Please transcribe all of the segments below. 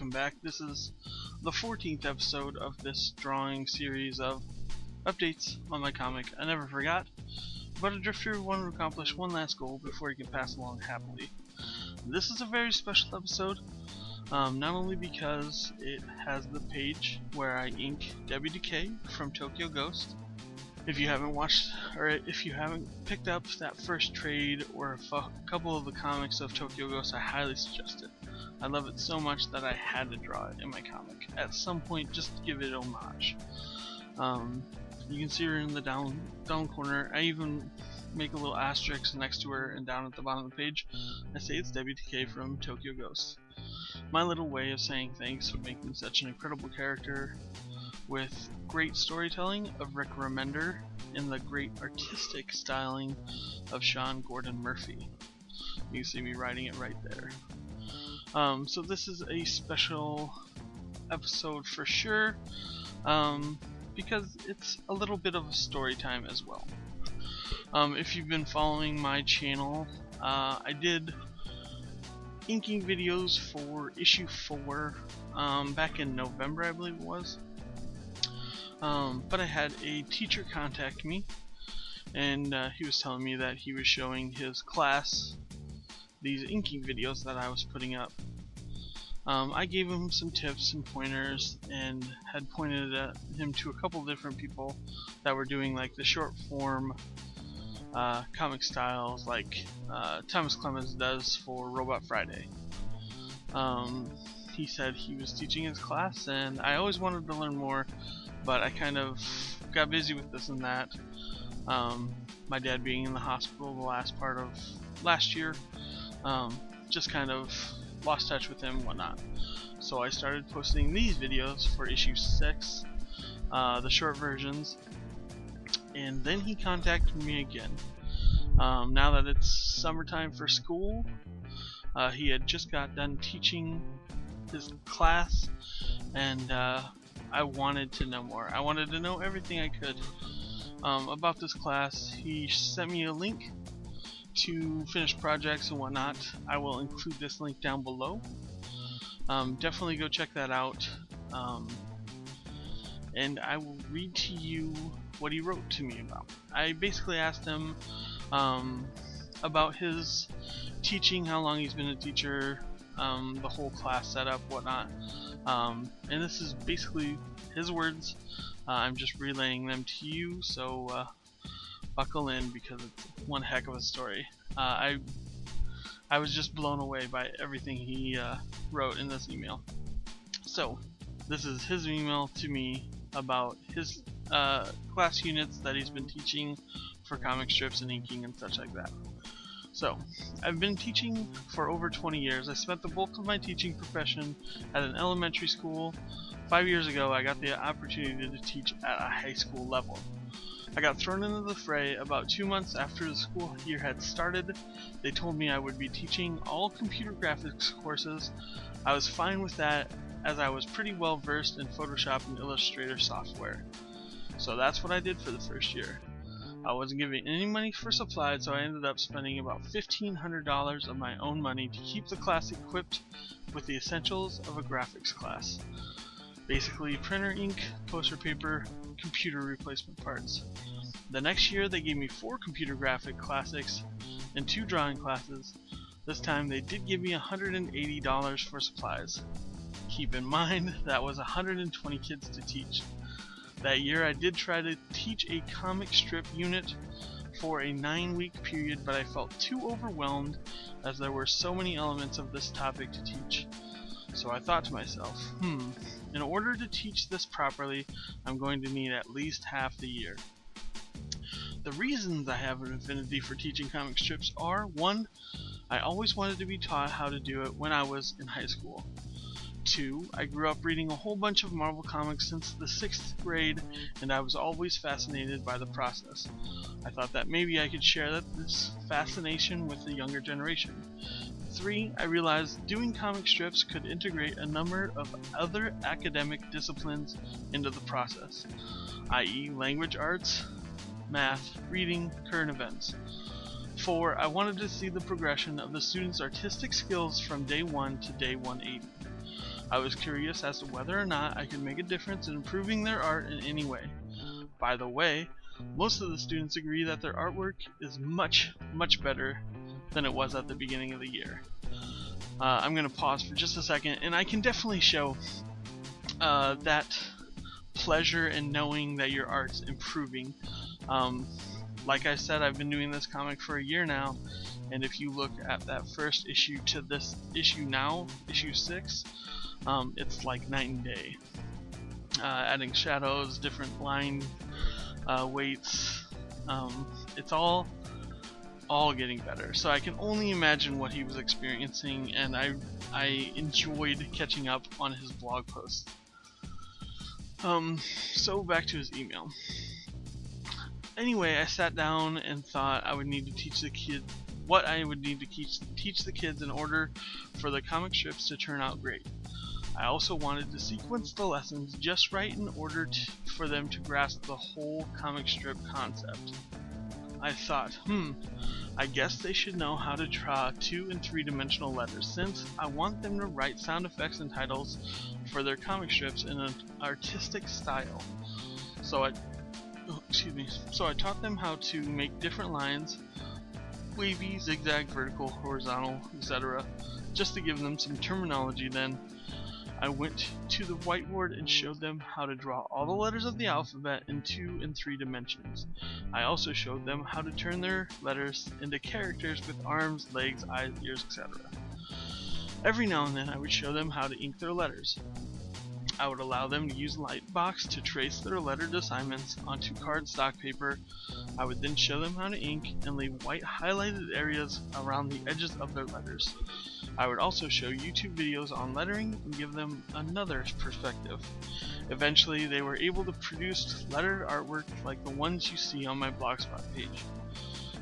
welcome back. This is the 14th episode of this drawing series of updates on my comic I Never Forgot, about a drifter who wanted to accomplish one last goal before he can pass along happily. This is a very special episode, not only because it has the page where I ink Debbie Decay from Tokyo Ghost. If you haven't watched, or if you haven't picked up that first trade or a couple of the comics of Tokyo Ghost, I highly suggest it. I love it so much that I had to draw it in my comic at some point just to give it homage. You can see her in the down corner. I even make a little asterisk next to her, and down at the bottom of the page I say it's Debbie Decay from Tokyo Ghost. My little way of saying thanks for making such an incredible character with great storytelling of Rick Remender and the great artistic styling of Sean Gordon Murphy. You can see me writing it right there. So this is a special episode for sure, because it's a little bit of a story time as well. If you've been following my channel, I did inking videos for issue 4 back in November, I believe it was. But I had a teacher contact me, and he was telling me that he was showing his class these inking videos that I was putting up. I gave him some tips and pointers, and had pointed him to a couple different people that were doing like the short form comic styles like Thomas Clemens does for Robot Friday. He said he was teaching his class, and I always wanted to learn more, but I kind of got busy with this and that. My dad being in the hospital the last part of last year, just kind of lost touch with him and whatnot. So I started posting these videos for issue 6, the short versions, and then he contacted me again. Now that it's summertime for school, he had just got done teaching his class, and I wanted to know more. I wanted to know everything I could about this class. He sent me a link to finished projects and whatnot. I will include this link down below. Definitely go check that out. And I will read to you what he wrote to me about. I basically asked him about his teaching, how long he's been a teacher, the whole class setup, whatnot. And this is basically his words. I'm just relaying them to you, so buckle in, because it's one heck of a story. I was just blown away by everything he wrote in this email. So this is his email to me about his class units that he's been teaching for comic strips and inking and such like that. So, I've been teaching for over 20 years. I spent the bulk of my teaching profession at an elementary school. 5 years ago, I got the opportunity to teach at a high school level. I got thrown into the fray about 2 months after the school year had started. They told me I would be teaching all computer graphics courses. I was fine with that, as I was pretty well versed in Photoshop and Illustrator software. So that's what I did for the first year. I wasn't giving any money for supplies, so I ended up spending about $1,500 of my own money to keep the class equipped with the essentials of a graphics class. Basically printer ink, poster paper, computer replacement parts. The next year they gave me 4 computer graphic classics and 2 drawing classes. This time they did give me $180 for supplies. Keep in mind that was 120 kids to teach. That year I did try to teach a comic strip unit for a 9-week period, but I felt too overwhelmed as there were so many elements of this topic to teach. So I thought to myself, in order to teach this properly, I'm going to need at least half the year. The reasons I have an affinity for teaching comic strips are: 1. I always wanted to be taught how to do it when I was in high school. 2. I grew up reading a whole bunch of Marvel comics since the 6th grade, and I was always fascinated by the process. I thought that maybe I could share this fascination with the younger generation. 3. I realized doing comic strips could integrate a number of other academic disciplines into the process, i.e. language arts, math, reading, current events. 4. I wanted to see the progression of the students' artistic skills from day 1 to day 180. I was curious as to whether or not I could make a difference in improving their art in any way. By the way, most of the students agree that their artwork is much better than it was at the beginning of the year. I'm going to pause for just a second, and I can definitely show that pleasure in knowing that your art's improving. Like I said, I've been doing this comic for a year now, and if you look at that first issue to this issue now, issue 6, it's like night and day. Adding shadows, different line weights, it's all getting better. So I can only imagine what he was experiencing, and I enjoyed catching up on his blog posts. So back to his email. Anyway, I sat down and thought I would need to teach the kids what I would need to teach the kids in order for the comic strips to turn out great. I also wanted to sequence the lessons just right in order for them to grasp the whole comic strip concept. I thought, I guess they should know how to draw 2- and 3-dimensional letters, since I want them to write sound effects and titles for their comic strips in an artistic style. So I taught them how to make different lines, wavy, zigzag, vertical, horizontal, etc., just to give them some terminology. Then I went to the whiteboard and showed them how to draw all the letters of the alphabet in 2 and 3 dimensions. I also showed them how to turn their letters into characters with arms, legs, eyes, ears, etc. Every now and then I would show them how to ink their letters. I would allow them to use Lightbox to trace their lettered assignments onto cardstock paper. I would then show them how to ink and leave white highlighted areas around the edges of their letters. I would also show YouTube videos on lettering and give them another perspective. Eventually, they were able to produce lettered artwork like the ones you see on my Blogspot page.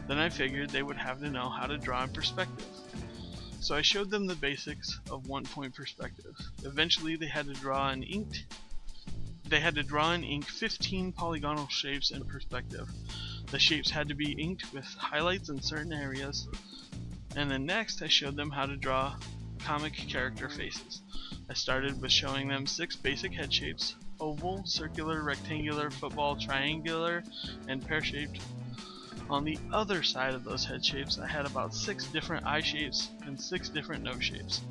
Then I figured they would have to know how to draw in perspective. So I showed them the basics of 1-point perspective. Eventually, they had to draw in ink 15 polygonal shapes in perspective. The shapes had to be inked with highlights in certain areas. And then next, I showed them how to draw comic character faces. I started with showing them 6 basic head shapes: oval, circular, rectangular, football, triangular, and pear-shaped. On the other side of those head shapes, I had about 6 different eye shapes and 6 different nose shapes.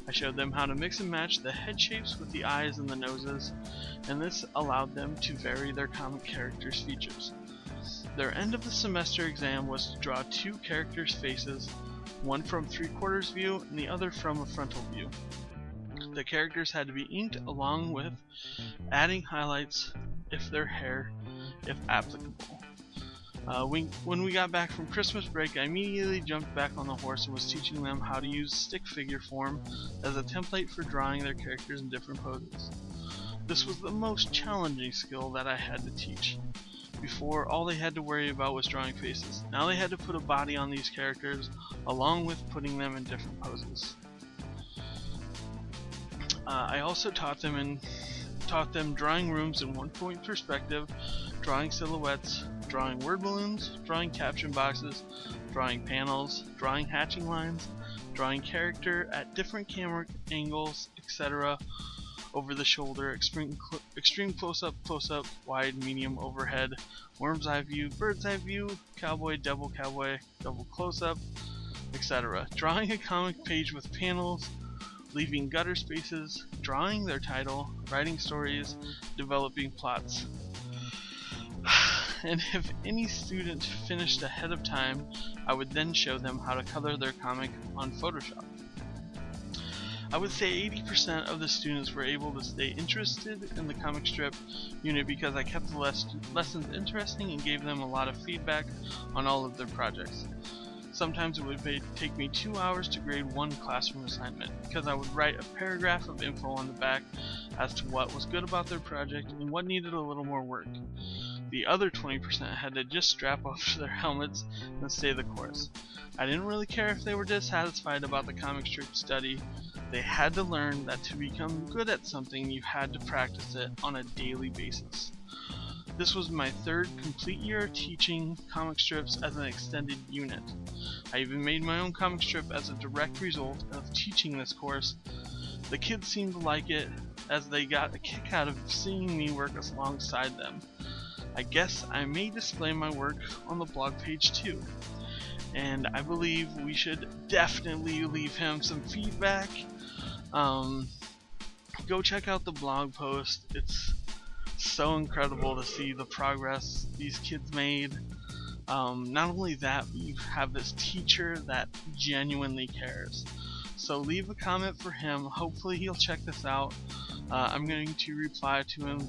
I showed them how to mix and match the head shapes with the eyes and the noses, and this allowed them to vary their comic characters' features. Their end of the semester exam was to draw 2 characters' faces, one from 3/4 view and the other from a frontal view. The characters had to be inked along with adding highlights if their hair, if applicable. When we got back from Christmas break, I immediately jumped back on the horse and was teaching them how to use stick figure form as a template for drawing their characters in different poses. This was the most challenging skill that I had to teach. Before, all they had to worry about was drawing faces. Now they had to put a body on these characters, along with putting them in different poses. I also taught them drawing rooms in 1-point perspective, drawing silhouettes, drawing word balloons, drawing caption boxes, drawing panels, drawing hatching lines, drawing character at different camera angles, etc. over the shoulder, extreme close-up, wide, medium, overhead, worm's eye view, bird's eye view, cowboy, double close-up, etc. Drawing a comic page with panels, leaving gutter spaces, drawing their title, writing stories, developing plots. And if any student finished ahead of time, I would then show them how to color their comic on Photoshop. I would say 80% of the students were able to stay interested in the comic strip unit because I kept the lessons interesting and gave them a lot of feedback on all of their projects. Sometimes it would take me 2 hours to grade one classroom assignment because I would write a paragraph of info on the back as to what was good about their project and what needed a little more work. The other 20% had to just strap off their helmets and stay the course. I didn't really care if they were dissatisfied about the comic strip study. They had to learn that to become good at something, you had to practice it on a daily basis. This was my 3rd complete year teaching comic strips as an extended unit. I even made my own comic strip as a direct result of teaching this course, The kids seemed to like it, as they got a kick out of seeing me work alongside them. I guess I may display my work on the blog page too. And I believe we should definitely leave him some feedback. Go check out the blog post. It's so incredible to see the progress these kids made. Not only that, but you have this teacher that genuinely cares. So leave a comment for him. Hopefully he'll check this out. I'm going to reply to him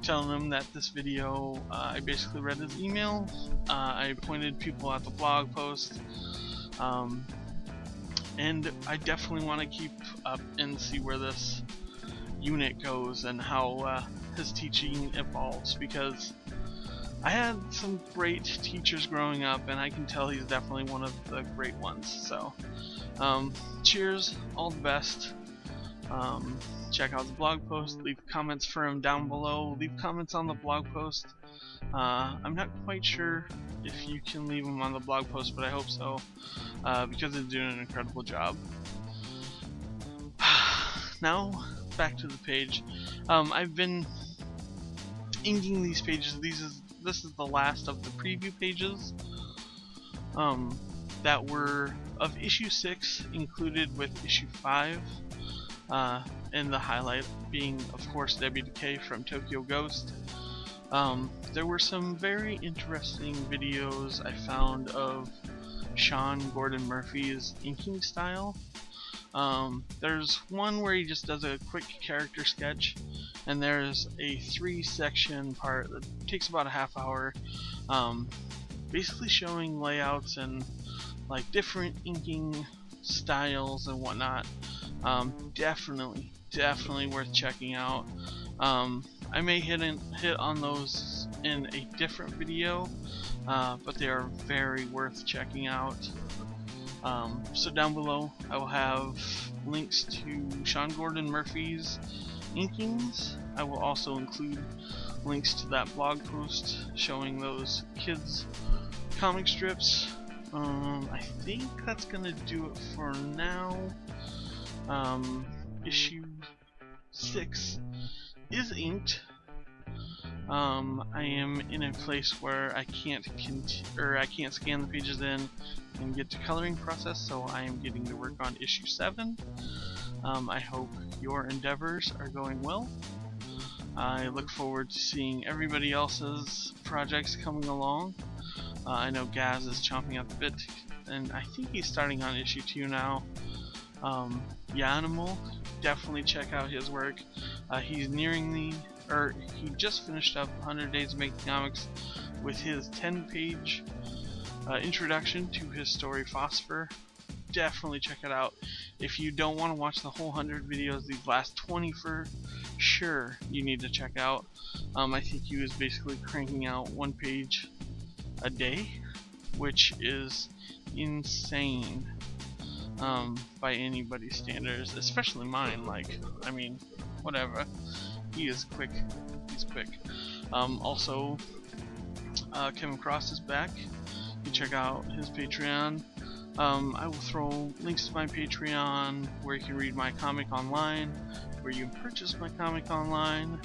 telling him that this video, I basically read his email. I pointed people at the blog post. And I definitely want to keep up and see where this unit goes and how his teaching evolves, because I had some great teachers growing up, and I can tell he's definitely one of the great ones. So cheers, all the best. Check out the blog post, leave comments for him down below, leave comments on the blog post. I'm not quite sure if you can leave them on the blog post, but I hope so, because it's doing an incredible job. Now back to the page. I've been inking these pages. This is the last of the preview pages that were of issue 6 included with issue 5, and the highlight being, of course, Debbie Decay from Tokyo Ghost. There were some very interesting videos I found of Sean Gordon Murphy's inking style. There's one where he just does a quick character sketch, and there's a 3-section part that takes about a half hour, basically showing layouts and like different inking styles and whatnot. Definitely worth checking out. I may hit on those in a different video, but they are very worth checking out. So down below I will have links to Sean Gordon Murphy's inkings. I will also include links to that blog post showing those kids comic strips. I think that's gonna do it for now. Issue 6 is inked. I am in a place where I can't scan the pages in and get to coloring process, so I am getting to work on issue 7. I hope your endeavors are going well. I look forward to seeing everybody else's projects coming along. I know Gaz is chomping at the bit, and I think he's starting on issue 2 now. Yanimal, definitely check out his work. He's he just finished up 100 Days of Making Comics with his 10-page introduction to his story Phosphor. Definitely check it out. If you don't want to watch the whole 100 videos, these last 20 for sure you need to check out. I think he was basically cranking out 1 page a day, which is insane by anybody's standards, especially mine. Like, I mean, whatever. He is quick. He's quick. Also, Kevin Cross is back. You can check out his Patreon. I will throw links to my Patreon where you can read my comic online, where you can purchase my comic online.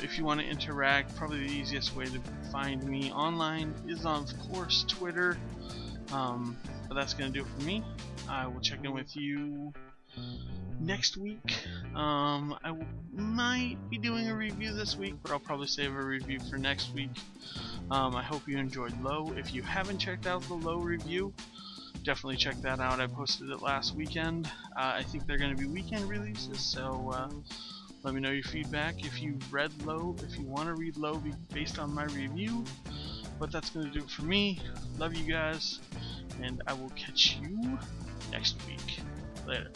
If you want to interact, probably the easiest way to find me online is on, of course, Twitter. But that's going to do it for me. I will check in with you next week. I might be doing a review this week, but I'll probably save a review for next week. I hope you enjoyed Low. If you haven't checked out the Low review, definitely check that out. I posted it last weekend. I think they're going to be weekend releases, so let me know your feedback if you read Low, if you want to read Low based on my review. But that's going to do it for me. Love you guys, and I will catch you next week. Later.